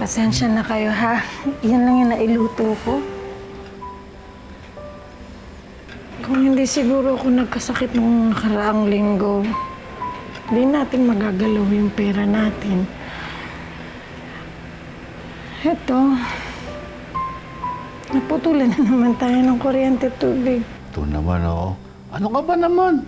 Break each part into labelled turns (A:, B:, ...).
A: Pasensya na kayo, ha? Yan lang yung nailuto ko. Kung hindi siguro ako nagkasakit nung nakaraang linggo, hindi natin magagalaw yung pera natin. Eto, naputulan na naman tayo ng kuryente at tubig.
B: Ito naman, oh. Ano ka ba naman?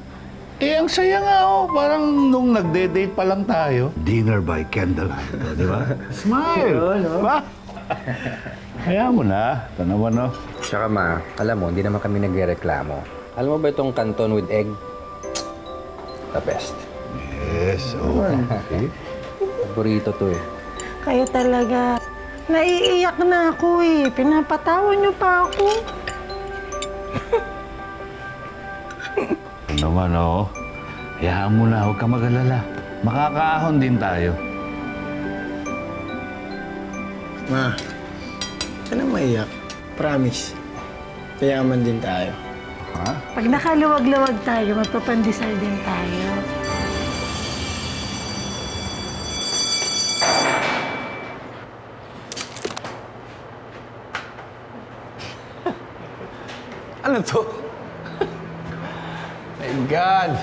B: Ang saya nga, oh. Parang nung nagde-date pa lang tayo. Dinner by candlelight, oh, di ba? Smile! Ba? Kaya mo na. Ito naman, oh.
C: Tsaka ma, alam mo, hindi naman kami nagrereklamo. Alam mo ba itong canton with egg? The best.
B: Yes, oh. Okay.
C: Paborito to eh.
A: Kayo talaga, naiiyak na ako eh. Pinapatawan niyo pa ako.
B: Ito naman, oh. Hayaan mo na, huwag ka mag-alala. Makakaahon din tayo.
D: Ma, ka na maiyak. Promise. Kayaman din tayo.
B: Ha?
A: Pag nakaluwag-luwag tayo, magpapandesal din tayo.
C: Ano to? My God!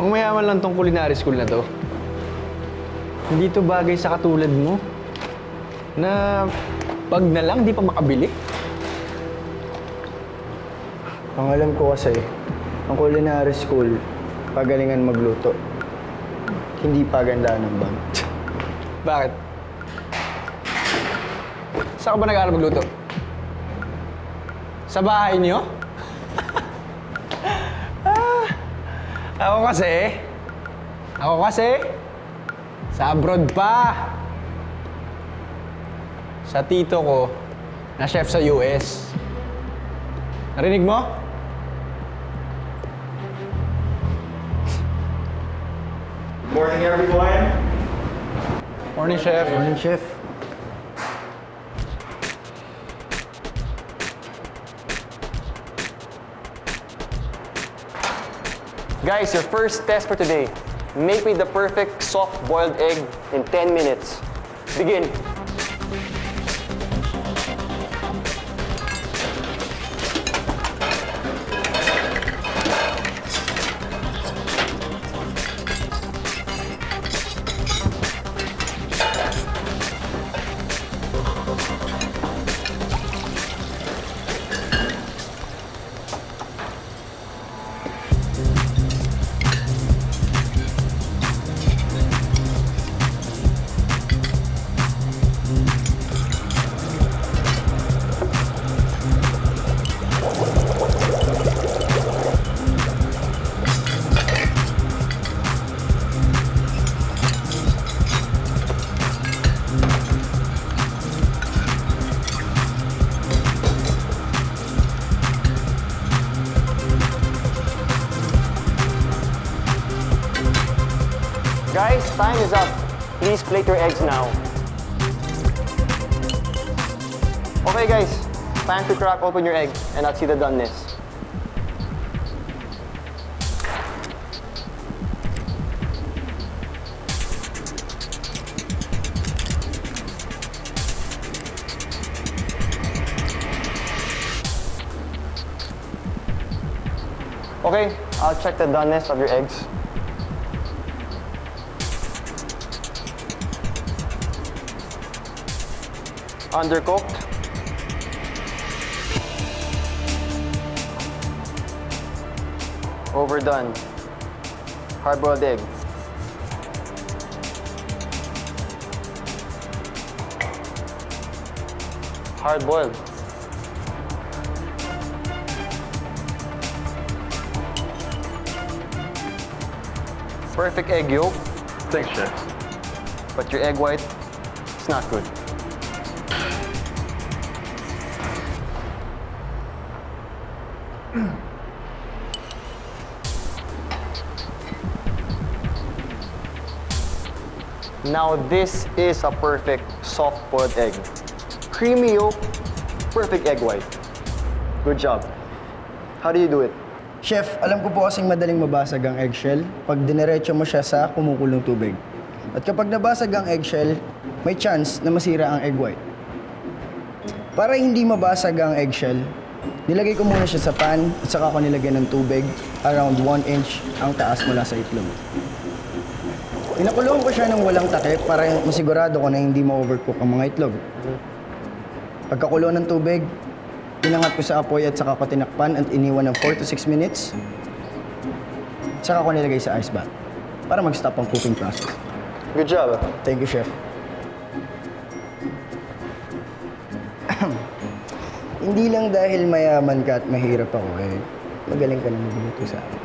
C: Pang mayaman lang tong culinary school na to. Hindi to bagay sa katulad mo. Na pag na lang, di pa makabili.
D: Ang alam ko kasi, ang culinary school, pagalingan magluto. Hindi pagandaan ng bag.
C: Bakit? Saan ka ba nag-aaral magluto? Sa bahay niyo? Ako kasi, sa abroad pa. Sa tito ko, na chef sa US. Narinig mo?
E: Morning, everyone.
C: Morning, chef.
D: Morning, chef.
E: Guys, your first test for today. Make me the perfect soft-boiled egg in 10 minutes. Begin. Guys, time is up. Please plate your eggs now. Okay guys, time to crack open your egg and let's see the doneness. Okay, I'll check the doneness of your eggs. Undercooked. Overdone. Hard-boiled egg. Hard-boiled. Perfect egg yolk.
C: Thanks, chef.
E: But your egg white, it's not good. Now this is a perfect soft-boiled egg. Creamy yolk, perfect egg white. Good job. How do you do it?
D: Chef, alam ko po kasing madaling mabasag ang eggshell pag dinerecho mo siya sa kumukulong tubig. At kapag nabasag ang eggshell, may chance na masira ang egg white. Para hindi mabasag ang eggshell, nilagay ko muna siya sa pan at saka ko nilagyan ng tubig around 1 inch ang taas mula sa itlog. Pinakulong ko siya ng walang takip para masigurado ko na hindi ma-overcook ang mga itlog. Pagkakulo ng tubig, pinangat ko sa apoy at saka ko tinakpan at iniwan ng 4 to 6 minutes. Saka ko nilagay sa ice bath para mag-stop ang cooking process.
E: Good job.
D: Thank you, Chef. Hindi lang dahil mayaman ka at mahirap ako magaling ka na magluto sa akin.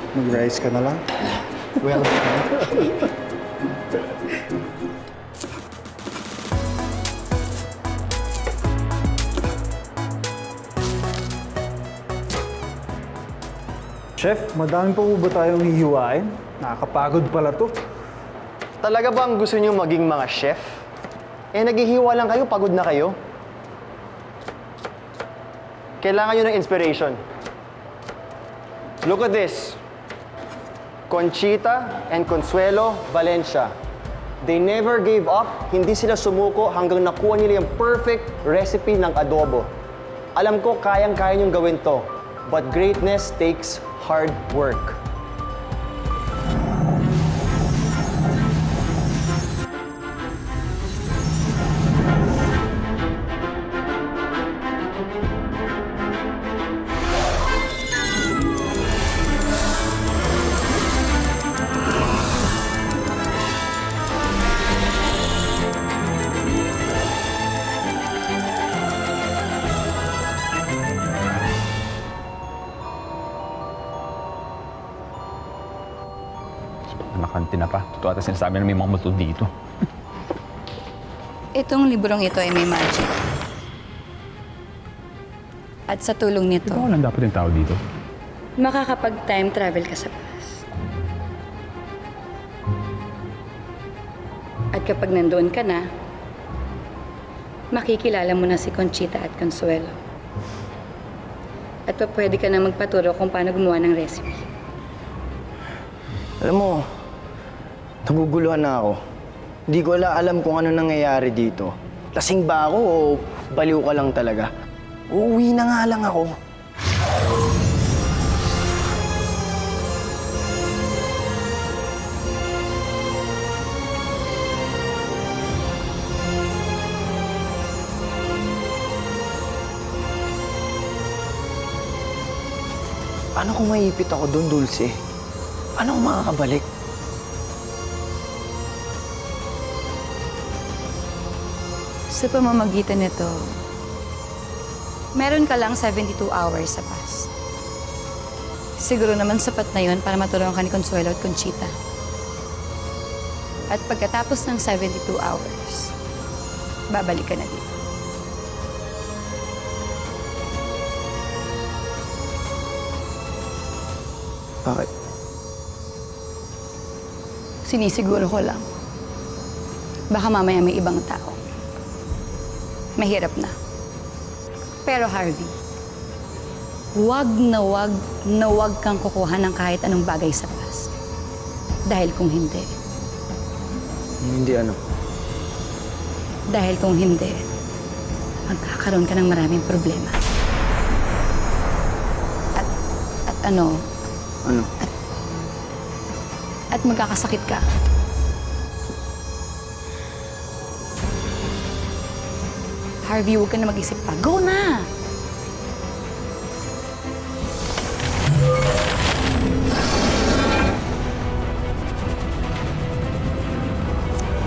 F: Mag-rice ka na lang.
D: Well,
F: Chef, madami pa po ba tayong hihiwain? Nakakapagod pala to.
E: Talaga bang gusto niyo maging mga chef? Naghihiwa lang kayo, pagod na kayo. Kailangan niyo ng inspiration. Look at this. Conchita and Consuelo Valencia. They never gave up, hindi sila sumuko hanggang nakuha nila yung perfect recipe ng adobo. Alam ko, kayang-kaya niyong gawin to. But greatness takes hard work.
G: Nakanti na pa. Totoo ata sinasabi na may mga multo dito.
H: Itong librong ito ay may magic. At sa tulong nito,
G: Ikaw lang dapat yung tao dito.
H: makakapag-time travel ka sa past. At kapag nandoon ka na, makikilala mo na si Conchita at Consuelo. At pwede ka na magpaturo kung paano gumawa ng recipe.
D: alam mo, naguguluhan na ako. Hindi ko alam kung ano nangyayari dito. Lasing ba ako o baliw ka lang talaga? Uuwi na nga lang ako. Paano kung maipit ako doon, Dulce? Paano kung makakabalik?
H: Sa pamamagitan nito, meron ka lang 72 hours sa past. Siguro naman sapat na yun para matulungan ka ni Consuelo at Conchita. At pagkatapos ng 72 hours, babalik ka na dito.
D: Bakit?
H: Sinisiguro ko lang. Baka mamaya may ibang tao. Mahirap na. Pero Harvey, wag na wag kang kukuha ng kahit anong bagay sa past. Dahil kung hindi,
D: Hindi ano.
H: dahil kung hindi, magkakaroon ka ng maraming problema. At ano,
D: Ano?
H: at magkakasakit ka. Harvey, huwag ka na mag-isip pa. Go na!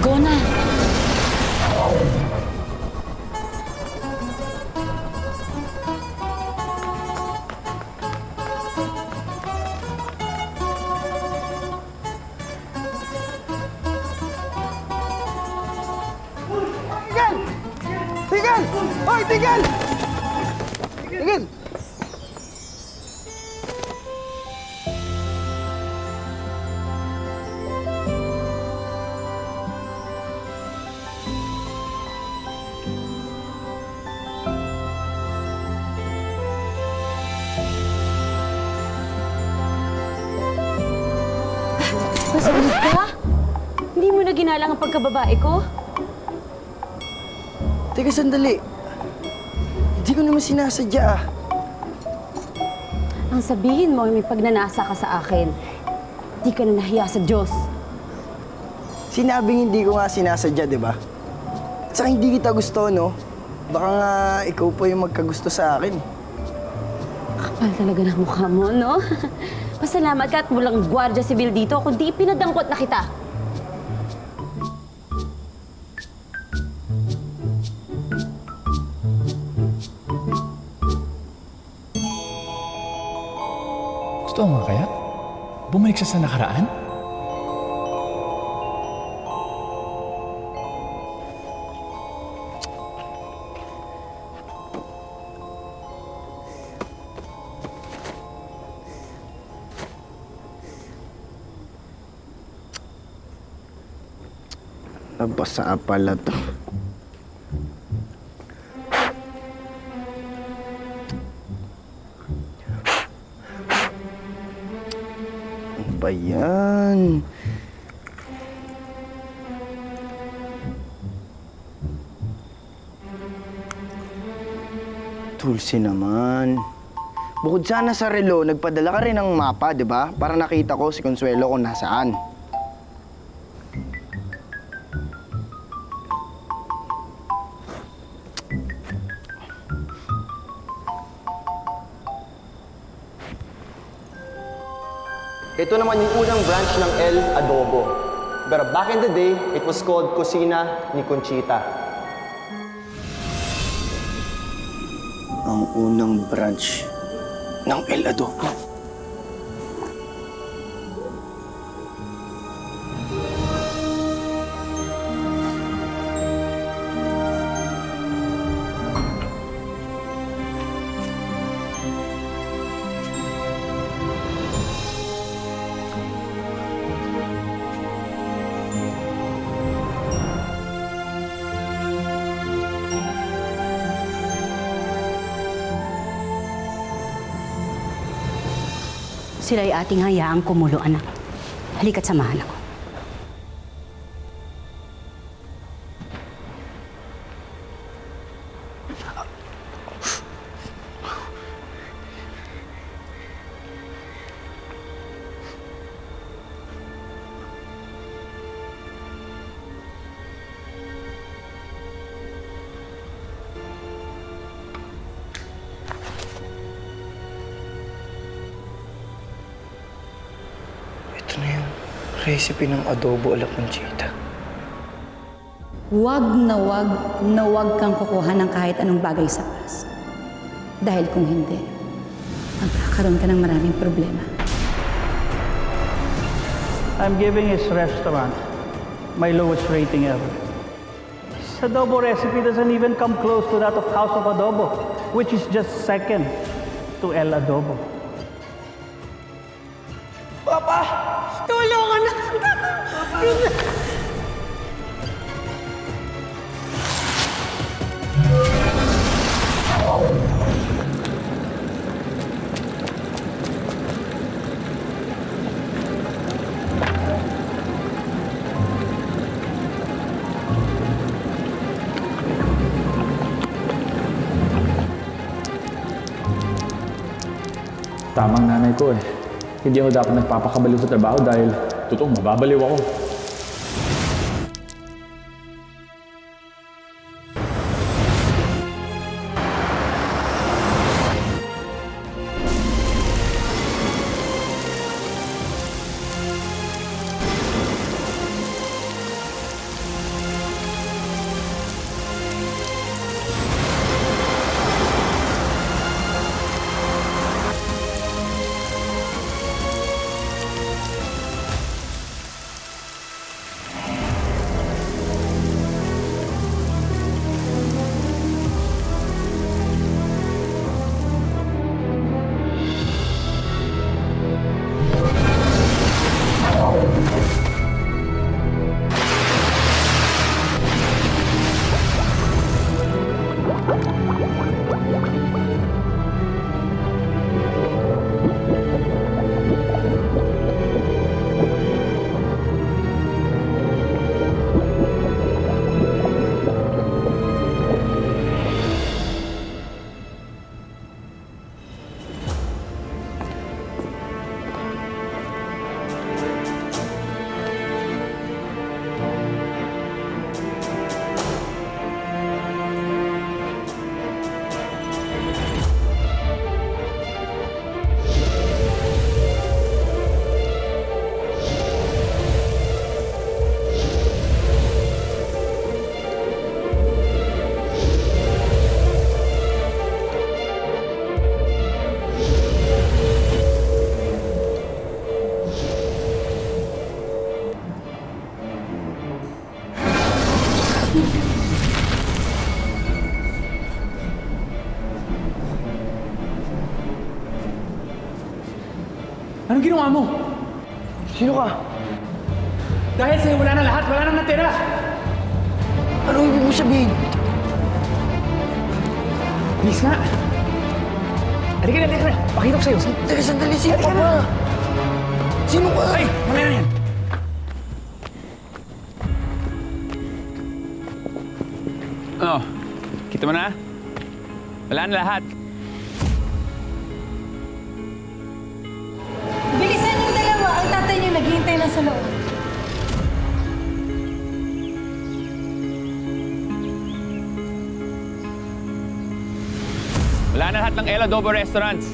H: Go na!
D: Tigil! Hoy, tigil! Tigil!
I: Nasakit ka? Hindi mo na ginalang ang pagkababae ko?
D: Teka, sandali. Hindi ko naman sinasadya ah.
I: Ang sabihin mo ay may pagnanasa ka sa akin. Di ka na nahiya sa Diyos.
D: Sinabing hindi ko nga sinasadya, di ba? At saka hindi kita gusto, no? Baka nga ikaw pa yung magkagusto sa akin.
I: Kapal talaga ng mukha mo, no? Pasalamat ka at walang gwardiya sibil dito, kundi pinadangkot na kita.
G: Gusto mo kaya? Bumalik siya sa nakaraan?
D: Nabasa pala to. Ano ba yan? Tulsi naman. Bukod sana sa relo, nagpadala ka rin ng mapa, di ba? Para nakita ko si Consuelo kung nasaan.
E: Ito naman yung unang branch ng El Adobo. Pero back in the day, it was called Kusina ni Conchita.
D: Ang unang branch ng El Adobo.
I: Sila'y ating hayaang kumulo, anak. Halika't samahan ako.
D: Ito na yung recipe ng adobo ala Conchita.
H: Huwag na huwag kang kukuha ng kahit anong bagay sa oras. Dahil kung hindi, magkakaroon ka ng maraming problema.
F: I'm giving his restaurant my lowest rating ever. His adobo recipe doesn't even come close to that of House of Adobo, which is just second to El Adobo.
G: Tamang nanay ko eh. Hindi ako dapat nagpapakabaliw sa trabaho dahil totoong mababaliw ako. Anong ginawa mo?
D: Sino ka?
G: Dahil sa'yo wala na lahat, wala nang natira!
D: Anong ibig mo sabihin?
G: Please nga! Halika na! Pakita ko sa'yo!
D: Sandali, sino ka ba? Sino ka?
G: Ay! Mamaya na yan! Ano? Kita mo na? Wala na lahat.
A: Bilisan yung dalawa. Ang tatay niyo naghihintay na sa loob.
G: Wala na lahat ng El Adobo Restaurants.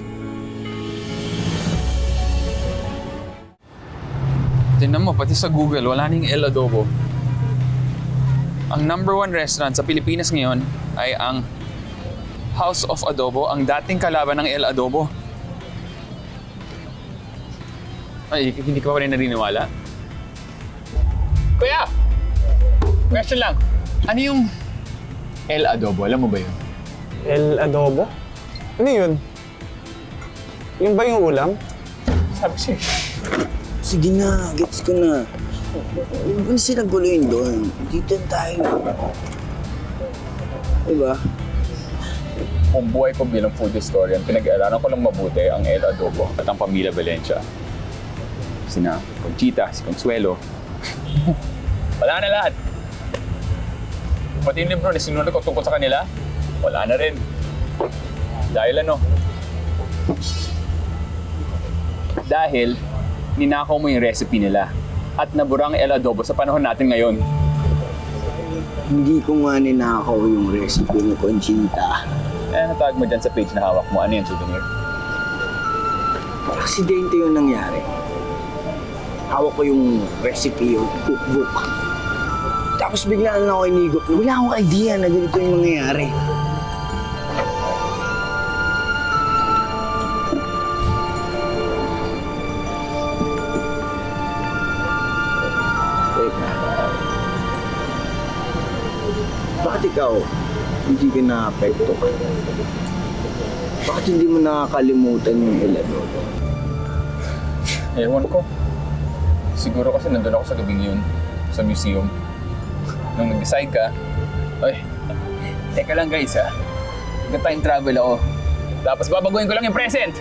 G: Tingnan mo, pati sa Google, wala na yung El Adobo. Ang #1 restaurant sa Pilipinas ngayon ay ang House of Adobo, ang dating kalaban ng El Adobo. Ay, hindi ka pa rin naniniwala? Kuya! Question lang. Ano yung El Adobo? Alam mo ba yun?
C: El Adobo? Ano yun? Yung ba yung ulam?
G: Sabi siya.
D: Sige na, gets ko na. Huwag na sila guluhin doon. Dito tayo. Diba?
G: Kung buhay ko bilang food historian, pinag-aaralan ko lang mabuti ang El Adobo at ang pamilya Valencia. Sina Conchita, si Consuelo. Wala na lahat. Pati yung libro na sinunod ko tungkol sa kanila, wala na rin. Dahil ano? Dahil ninakaw mo yung recipe nila at nabura ang El Adobo sa panahon natin ngayon.
D: Hindi ko nga ninakaw yung recipe ni Conchita.
G: Eh, natawag mo dyan sa page na hawak mo. Ano yung souvenir?
D: Aksidente yung nangyari. Hawak ko yung recipe, yung cookbook. Tapos biglaan lang ako inigop na wala akong idea na ganito yung mangyayari. Teka. Bakit ikaw hindi ka na-apekto? Bakit hindi mo nakakalimutan yung El Adobo?
G: Ewan ko. Siguro kasi nandun ako sa gabing yun, sa museum. Nung nag-decide ka, ay, teka lang guys ha, nag-time travel ako. Tapos babaguhin ko lang yung present.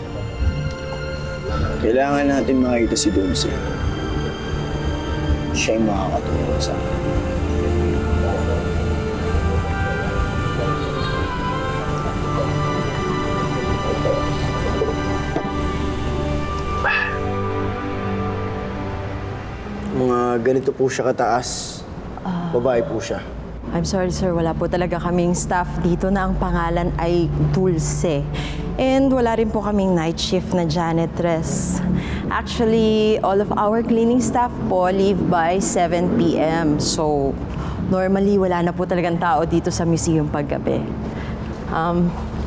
D: Kailangan natin makita si Dulce. Siya yung makakatulong sa akin. Mga ganito po siya kataas. Babae po siya.
J: I'm sorry sir, wala po talaga kaming staff dito na ang pangalan ay Dulce. And wala rin po kaming night shift na janitress. Actually, all of our cleaning staff po leave by 7 p.m. So, normally wala na po talagang tao dito sa museum paggabi.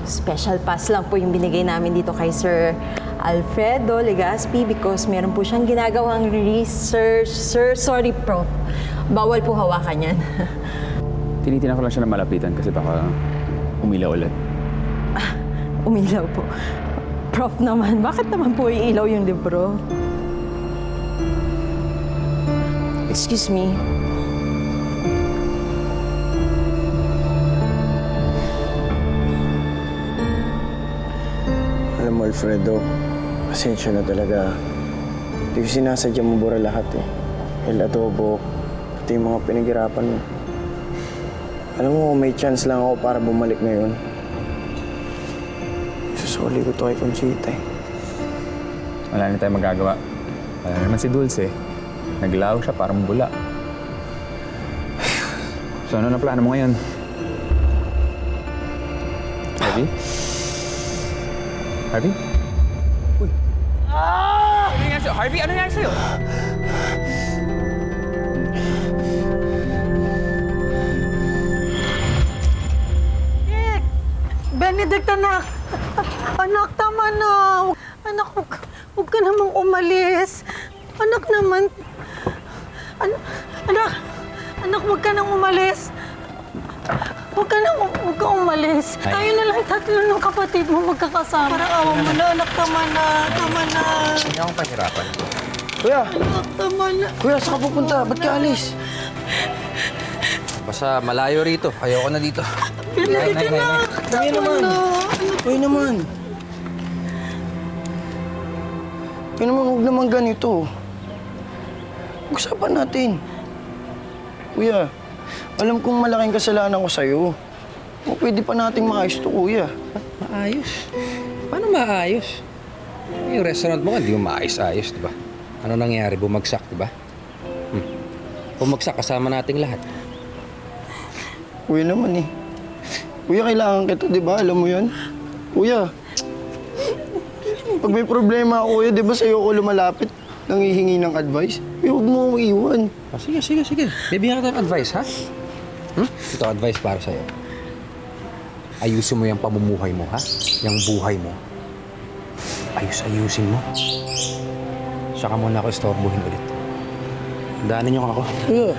J: Special pass lang po yung binigay namin dito kay Sir Alfredo Legaspi because meron po siyang ginagawang research. Sir, sorry Prof. Bawal po hawakan yan.
G: Tinitingnan ko lang siya na malapitan kasi baka umilaw ulit.
J: Umilaw po. Prof naman, bakit naman po iilaw yung libro? Excuse me.
D: Alam mo, Alfredo, pasensya na talaga. Hindi ko sinasadya mo bura lahat eh. El Adobo, pati yung mga pinaghirapan mo. Alam mo, may chance lang ako para bumalik ngayon. Susuli ko to kay Conchita eh.
G: Wala na tayong magagawa. Wala naman si Dulce. Naglaw siya parang bula. So ano na plano mo ngayon? Harvey? Harvey? Uy! Ano nangyari sa'yo? Harvey, ano nangyari sa'yo?
A: Benedict, anak! Anak, tama na! Anak, huwag ka namang umalis. Anak naman. Anak, huwag ka nang umalis. Huwag ka umalis. Tayo na lang tatlo ng kapatid mo magkakasama. Parang awa mo na, anak, tama na.
C: Hindi akong pahirapan.
D: Kuya!
A: Anak, tama na.
D: Kuya, saan ka pupunta? Ba't ka alis?
C: Basta malayo rito. Ayoko na dito.
A: Pinalik ka na.
D: Kuya naman. Kuya naman. Kuya naman, huwag naman ganito. Usapan natin. Kuya, alam kong malaking kasalanan ko sa'yo. O pwede pa nating maayos to, kuya.
C: Maayos? Paano maayos? Yung restaurant mo, hindi mo maayos-ayos, di ba? Ano nangyari? Bumagsak, di ba? Bumagsak kasama nating lahat.
D: Kuya naman eh. Kuya, kailangan kita, di ba? Alam mo yan? Kuya, pag may problema ako, kuya, di ba sa'yo ako lumalapit? Nangihingi ng advice? Kuya, huwag mo akong iwan.
C: Sige. Bibigyan kita ng advice, ha? Ito advice para sa'yo. Ayusin mo yung pamumuhay mo, ha? Yung buhay mo. Ayusin mo. Saka mo na ako istorbohin ulit. Daanin niyo ako.
D: Kuya.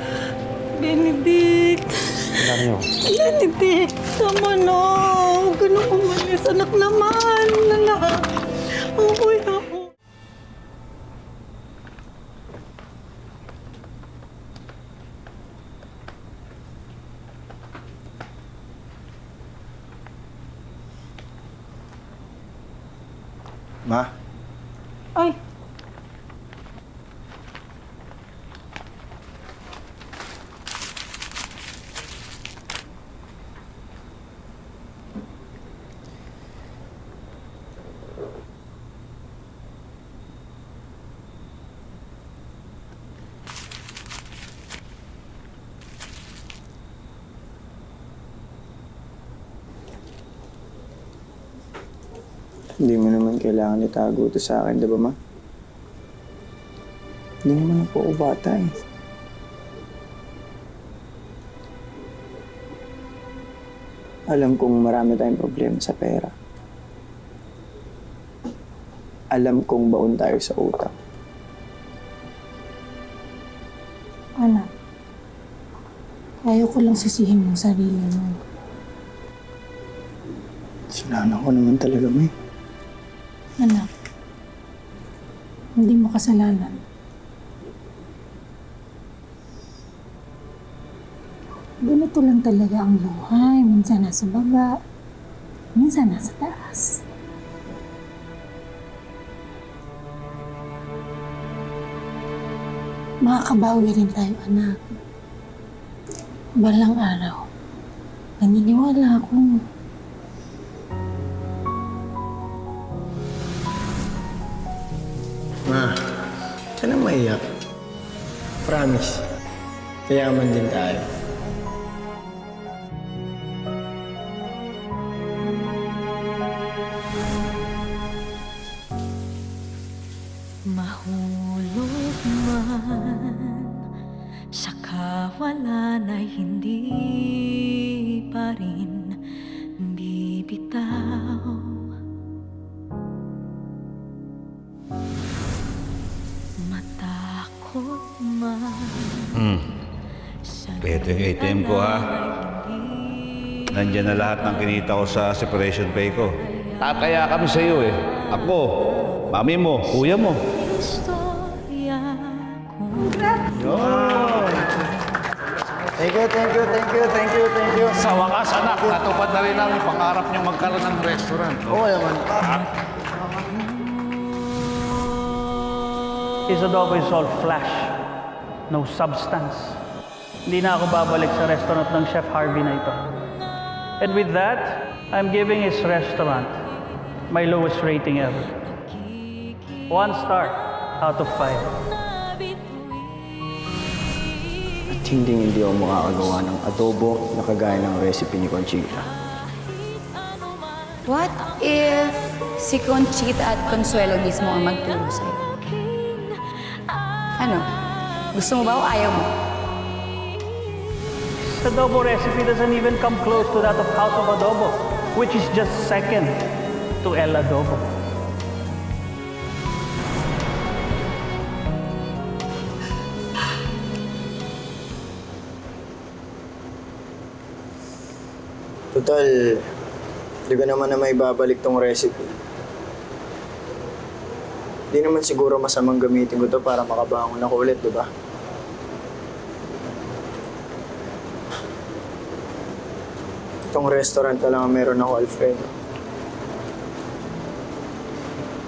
A: Benedict.
C: Daanin niyo ako.
A: Benedict, tama na. Huwag ka na umalis. Anak naman. Anak. Ang kuya ko.
D: Ma?
A: Ay,
D: Hindi mo naman kailangan itago ito sa akin, di ba, ma? Hindi naman ako bata eh. Alam kong marami tayong problema sa pera. Alam kong baon tayo sa utang.
A: anak. Ayaw ko lang sisihin mo sarili mo.
D: Sinana ko naman talaga, may.
A: Anak, hindi mo kasalanan. Ganito lang talaga ang buhay. Minsan nasa baba, minsan nasa taas. Makakabawi rin tayo, anak. Balang araw, naniniwala ako.
D: Ma, ka na maiyak. Promise. Kayaman din tayo.
K: Mahulog man sa kawalan ay hindi pa rin bibitaw. Matakot man
B: Ito yung ATM ko, ha? Nandiyan na lahat ng kinita ko sa separation pay ko. Tataya kami sa iyo, eh. Ako, mami mo, kuya mo.
K: istorya ko.
D: Thank you.
B: Sa wakas, anak, natupad na rin namin pangarap niyo magkaroon ng restaurant.
D: Oo naman.
F: His adobo is all flash, no substance. Hindi na ako babalik sa restaurant ng Chef Harvey na ito. And with that, I'm giving his restaurant my lowest rating ever. 1 star out of 5.
D: At hindi ako makakagawa ng adobo na kagaya ng recipe ni Conchita.
H: What if si Conchita at Consuelo mismo ang magturo sa'yo? Ano? Gusto mo ba o ayaw mo?
F: The adobo recipe doesn't even come close to that of House of Adobo, which is just second to El Adobo.
D: Total, hindi ko naman na may babalik tong recipe. Hindi naman siguro masamang gamitin ko to para makabangon ako ulit, di ba? Itong restaurant na lang ang meron ako, Alfredo.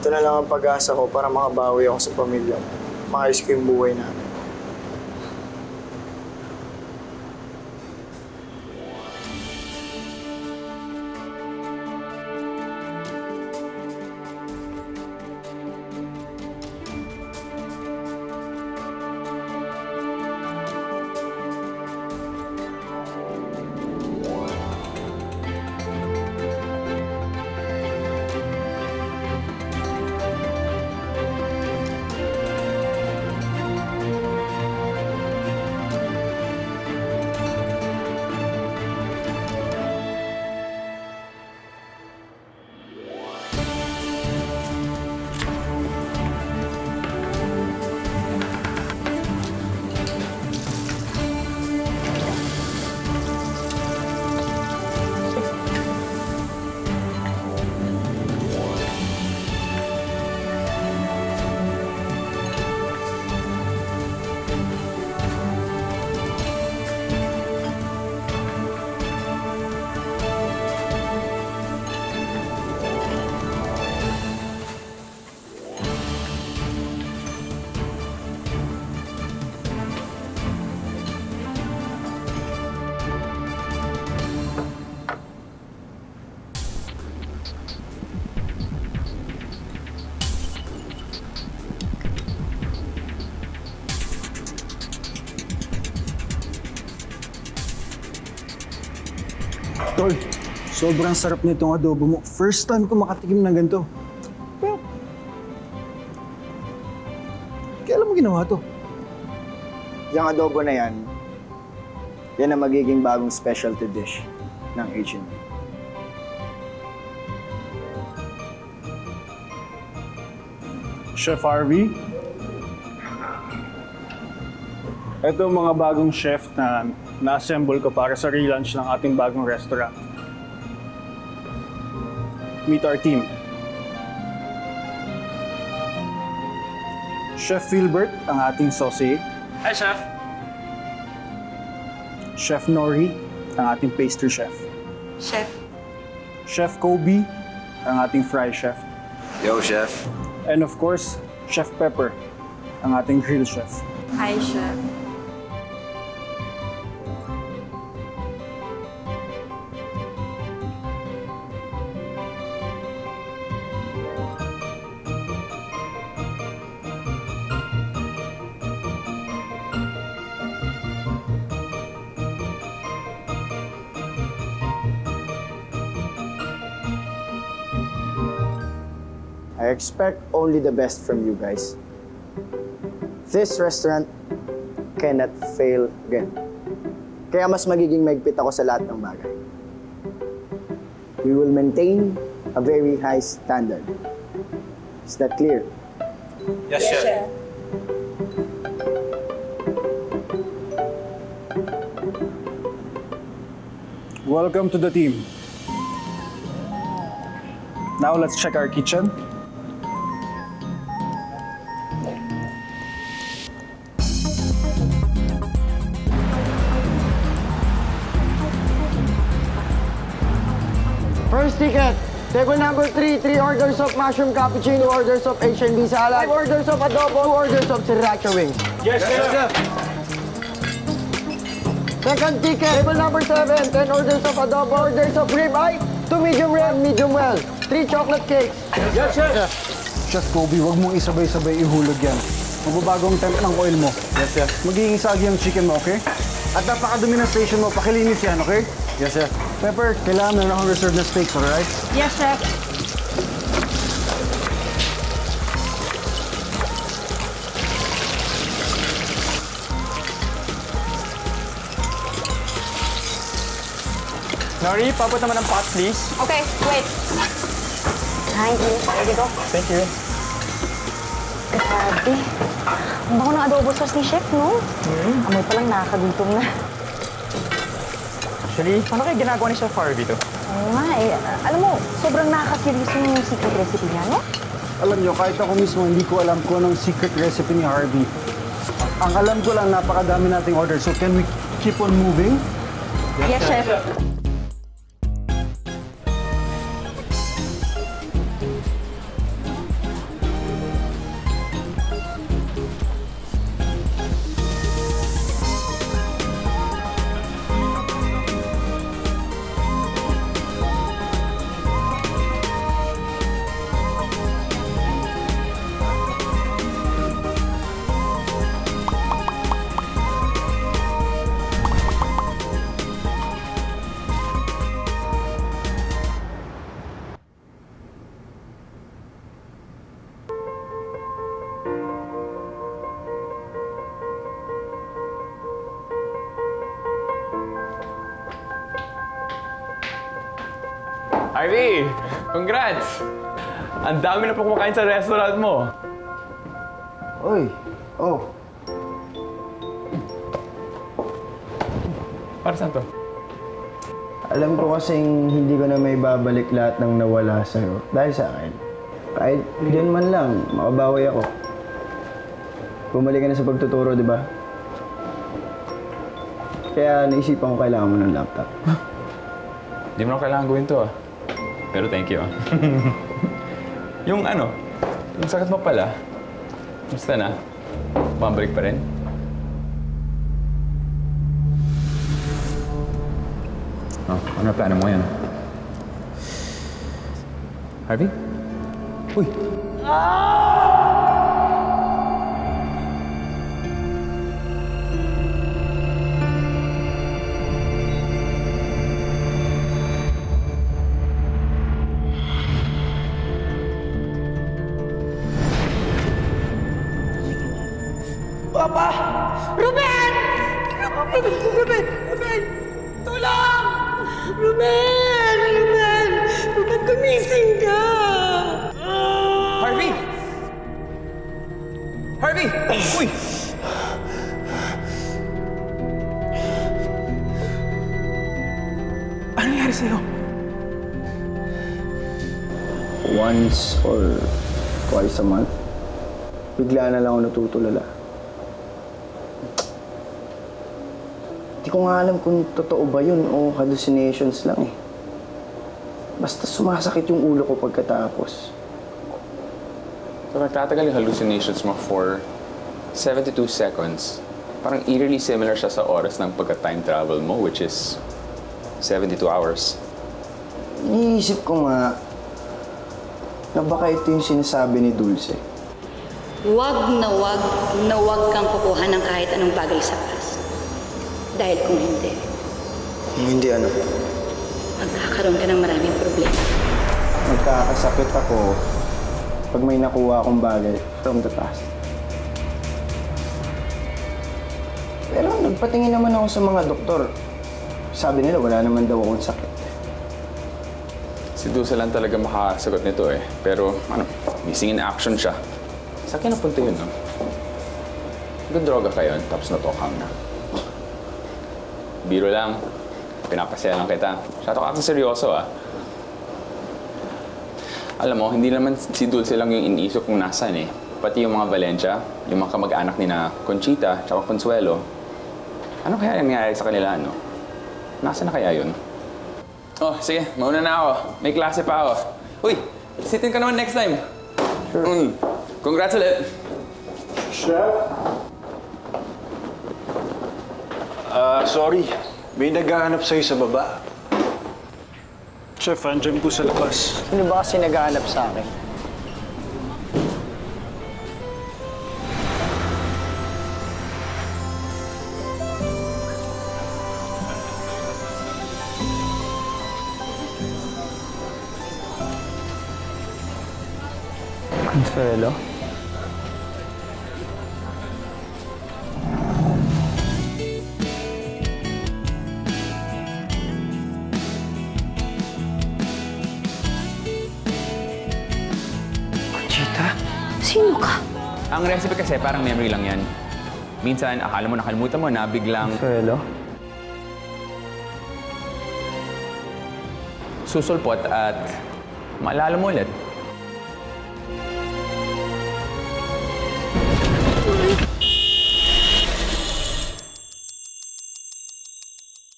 D: Ito na lang ang pag-asa ko para makabawi ako sa pamilya ko. Maayos ko yung buhay namin.
L: Tol, sobrang sarap nitong adobo mo. First time ko makatikim ng ganito. Pero, kailan mo ginawa to?
D: Yung adobo na yan, yan ang magiging bagong specialty dish ng H&B.
L: Chef Harvey. Ito ang mga bagong chef na na-assemble ko para sa relaunch ng ating bagong restaurant. Meet our team. Chef Philbert, ang ating sauce.
F: Hi, Chef.
L: Chef Nori, ang ating pastry chef.
H: Chef.
L: Chef Kobe, ang ating fry chef.
C: Yo, Chef.
L: And of course, Chef Pepper, ang ating grill chef.
H: Hi, Chef.
D: I expect only the best from you guys. This restaurant cannot fail again. Kaya mas magiging maigpit ako sa lahat ng bagay. We will maintain a very high standard. Is that clear?
L: Yes, Chef. Welcome to the team. Now let's check our kitchen.
D: First ticket, table number 3, 3 orders of mushroom cappuccino, 2 orders of H&B salad, 5 orders of adobo, 2 orders of sriracha wings.
L: Yes, Chef.
D: Second ticket, table number 7, 10 orders of adobo, orders of ribeye, 2 medium rare, medium well, 3 chocolate cakes.
L: Yes, Chef. Chef Kobe, huwag mong isabay-sabay ihulog yan. Magbabago ang temp ng oil mo. Yes, Chef. Magiging sagi ang chicken mo, okay? At napakadumi ng station mo, pakilinis yan, okay? Yes, Chef. Pepper, kailangan meron akong reserve na steaks, alright?
H: Yes, Chef.
C: Nori, papot naman ng pot, please.
H: Okay, wait. Thank you. Ready go?
C: Thank you.
I: Grabe. Ang bango ng adobo sauce ni Chef, no? Amoy pa lang nakakagutom na.
C: Actually, paano kayo ginagawa ni Chef Harvey to?
J: Oo nga eh. Alam mo, sobrang nakaka-curious yung secret recipe niya, no?
L: Alam nyo, kahit ako mismo, hindi ko alam kung anong secret recipe ni Harvey. Ang alam ko lang, napakadami nating order. So can we keep on moving?
J: Yes, Chef.
G: Harvey! Congrats! Ang dami na po kumakain sa restaurant mo.
D: Oy, oh,
G: Para saan to?
D: alam ko kasing hindi ko na may babalik lahat ng nawala sa'yo dahil sa akin. Kahit yun man lang, makabawi ako. Bumalik ka na sa pagtuturo, di ba? Kaya naisipan ko kailangan mo ng laptop.
G: Hindi mo na kailangan gawin to, ah. Pero thank you, ah. Yung sakit mo pala, basta na, pambalik pa rin. Oh, ano plano mo yan? Harvey? Uy!
A: Ruben! Ruben! Ruben! Tulong! Ruben! Ruben! Ruben, gumising ka!
G: Harvey! Harvey! Uy! Ano nangyari sa'yo?
D: Once or twice a month, bigla na lang ako natutulala. Hindi ko nga alam kung totoo ba yun o hallucinations lang eh. Basta sumasakit yung ulo ko pagkatapos.
G: So, nagtatagal yung hallucinations mo for 72 seconds. Parang eerily similar siya sa oras ng pagka-time travel mo, which is 72 hours.
D: Iniisip ko nga na baka ito yung sinasabi ni Dulce.
H: Huwag na huwag kang kukuha ng kahit anong bagay sa past. Dahil kung hindi,
D: Hindi ano.
H: magkakaroon ka ng maraming problema.
D: Nagkakasakit ako pag may nakuha akong bagay from the past. Pero nagpatingin naman ako sa mga doktor. Sabi nila wala naman daw akong sakit.
G: Si Dulce lang talaga makasagot nito eh. Pero, missing in action siya. Sa akin napunta yun, no? Nagdroga kayo, tapos natokhang na. Biro lang. Pinapasaya lang kita. Masyado ka seryoso, ah. Alam mo, hindi naman si Dulce lang yung iniisip kung nasan eh. Pati yung mga Valencia, yung mga kamag-anak ni na Conchita, tsaka Consuelo. Ano kaya nangyayari sa kanila, no? Nasaan na kaya yun? Oh, sige. Mauna na ako. May klase pa ako. Uy, sitin ka naman next time. Sure. Congrats ulit.
L: Chef? Sorry. May naghahanap sa'yo sa baba. Chef, andyan po sa labas.
D: Sino ba kasi naghahanap sa akin?
C: Consuelo? Conchita?
I: Sino ka?
G: Ang recipe kasi parang memory lang yan. Minsan, akala mo nakalimutan mo na biglang...
C: Consuelo?
G: susulpot at maalala mo ulit.